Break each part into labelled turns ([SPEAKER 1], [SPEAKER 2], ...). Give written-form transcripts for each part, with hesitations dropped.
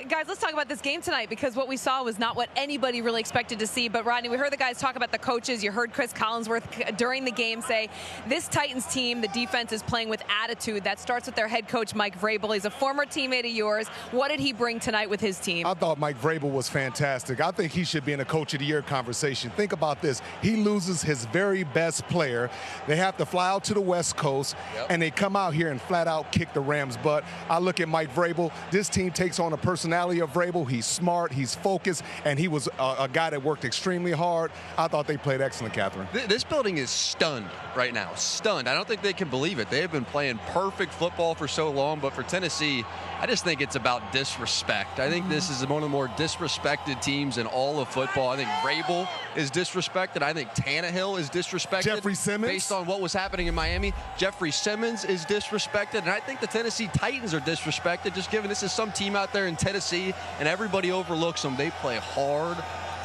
[SPEAKER 1] Guys, let's talk about this game tonight, because what we saw was not what anybody really expected to see. But, Rodney, we heard the guys talk about the coaches. You heard Cris Collinsworth during the game say, this Titans team, the defense is playing with attitude. That starts with their head coach, Mike Vrabel. He's a former teammate of yours. What did he bring tonight with his team?
[SPEAKER 2] I thought Mike Vrabel was fantastic. I think he should be in a Coach of the Year conversation. Think about this. He loses his very best player. They have to fly out to the West Coast, and they come out here and flat out kick the Rams' butt. I look at Mike Vrabel. This team takes on the personality of Vrabel. He's smart, he's focused, and he was a guy that worked extremely hard. I thought they played excellent, Kathryn.
[SPEAKER 3] This building is stunned right now. Stunned. I don't think they can believe it. They have been playing perfect football for so long, but for Tennessee, I just think it's about disrespect. I think this is one of the more disrespected teams in all of football. I think Vrabel is disrespected. I think Tannehill is disrespected.
[SPEAKER 2] Jeffrey Simmons?
[SPEAKER 3] Based on what was happening in Miami. Jeffrey Simmons is disrespected. And I think the Tennessee Titans are disrespected, just given this is some team out there in Tennessee, and everybody overlooks them. They play hard,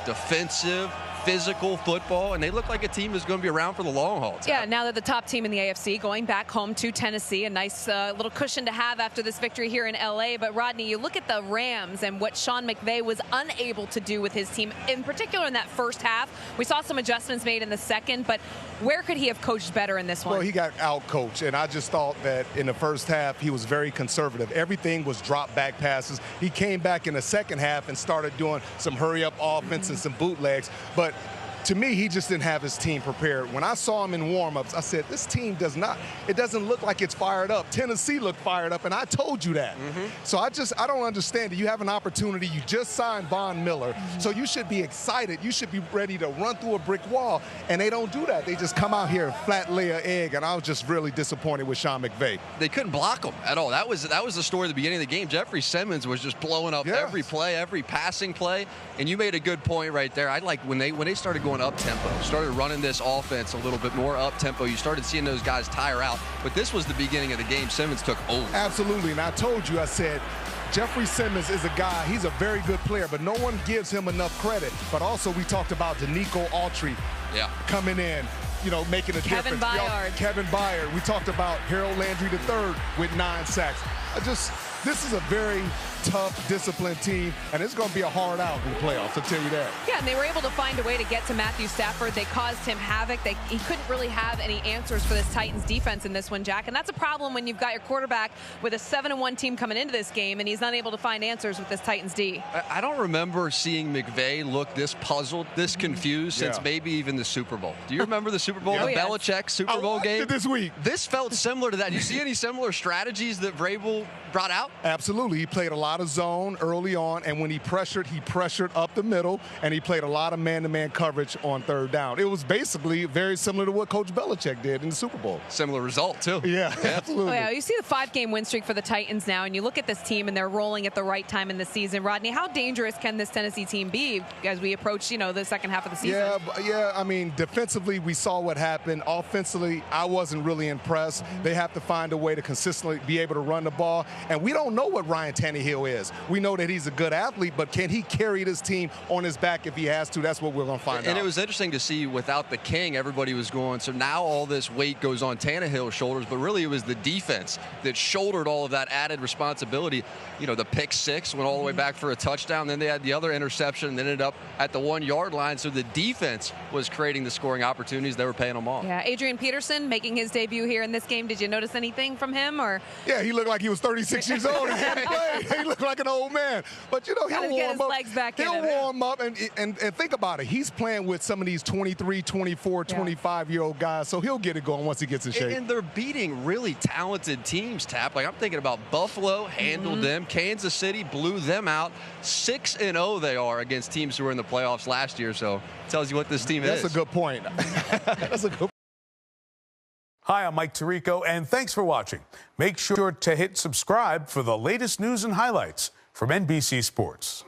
[SPEAKER 3] defensive, physical football, and they look like a team that's going to be around for the long haul.
[SPEAKER 1] Yeah, now they're the top team in the AFC, going back home to Tennessee. A nice little cushion to have after this victory here in L.A. But, Rodney, you look at the Rams and what Sean McVay was unable to do with his team, in particular in that first half. We saw some adjustments made in the second, but where could he have coached better in this one?
[SPEAKER 2] Well, he got out-coached, and I just thought that in the first half he was very conservative. Everything was drop-back passes. He came back in the second half and started doing some hurry-up offense and some bootlegs, but to me, he just didn't have his team prepared. When I saw him in warm-ups, I said, this team doesn't look like it's fired up. Tennessee looked fired up, and I told you that. So I don't understand it. You have an opportunity. You just signed Von Miller, so you should be excited. You should be ready to run through a brick wall, and they don't do that. They just come out here and flat lay an egg, and I was just really disappointed with Sean McVay.
[SPEAKER 3] They couldn't block him at all. That was the story at the beginning of the game. Jeffrey Simmons was just blowing up every play, every passing play, and you made a good point right there. I like when they started going up-tempo, started running this offense a little bit more up-tempo. You started seeing those guys tire out, but this was the beginning of the game. Simmons took over.
[SPEAKER 2] Absolutely, and I told you, I said, Jeffrey Simmons is a guy, he's a very good player, but no one gives him enough credit. But also we talked about Danico Autry coming in, making a difference. Kevin Byard. We talked about Harold Landry III with 9 sacks. This is a very tough, disciplined team, and it's going to be a hard out in the playoffs, I'll tell you that.
[SPEAKER 1] Yeah, and they were able to find a way to get to Matthew Stafford. They caused him havoc. He couldn't really have any answers for this Titans defense in this one, Jack, and that's a problem when you've got your quarterback with a 7-1 team coming into this game, and he's not able to find answers with this Titans D.
[SPEAKER 3] I don't remember seeing McVay look this puzzled, this confused since maybe even the Super Bowl. Do you remember the Super Bowl, the Belichick Super Bowl game?
[SPEAKER 2] This week.
[SPEAKER 3] This felt similar to that. Do you see any similar strategies that Vrabel brought out?
[SPEAKER 2] Absolutely. He played a lot of zone early on, and when he pressured up the middle, and he played a lot of man-to-man coverage on third down. It was basically very similar to what Coach Belichick did in the Super Bowl.
[SPEAKER 3] Similar result, too.
[SPEAKER 2] Yeah, absolutely.
[SPEAKER 1] Oh, yeah. You see the 5-game win streak for the Titans now, and you look at this team, and they're rolling at the right time in the season. Rodney, how dangerous can this Tennessee team be as we approach, the second half of the season?
[SPEAKER 2] Yeah. I mean, defensively, we saw what happened. Offensively, I wasn't really impressed. They have to find a way to consistently be able to run the ball, and we don't know what Ryan Tannehill is. We know that he's a good athlete, but can he carry this team on his back if he has to? That's what we're going to find out.
[SPEAKER 3] And it was interesting to see without the king, everybody was going, so now all this weight goes on Tannehill's shoulders, but really it was the defense that shouldered all of that added responsibility. The pick 6 went all the way back for a touchdown, then they had the other interception and ended up at the 1-yard line, so the defense was creating the scoring opportunities. They were paying them off.
[SPEAKER 1] Yeah, Adrian Peterson making his debut here in this game. Did you notice anything from him?
[SPEAKER 2] Yeah, he looked like he was 36 years old. He looked like an old man. But, he'll warm up.
[SPEAKER 1] Legs back
[SPEAKER 2] he'll warm up, and think about it. He's playing with some of these 23, 24, 25-year-old guys, so he'll get it going once he gets in shape.
[SPEAKER 3] And they're beating really talented teams, Tap. Like, I'm thinking about Buffalo, handled them. Kansas City blew them out. 6-0 they are against teams who were in the playoffs last year, so it tells you what this team is.
[SPEAKER 2] That's a good point. That's a good point.
[SPEAKER 4] Hi, I'm Mike Tirico, and thanks for watching. Make sure to hit subscribe for the latest news and highlights from NBC Sports.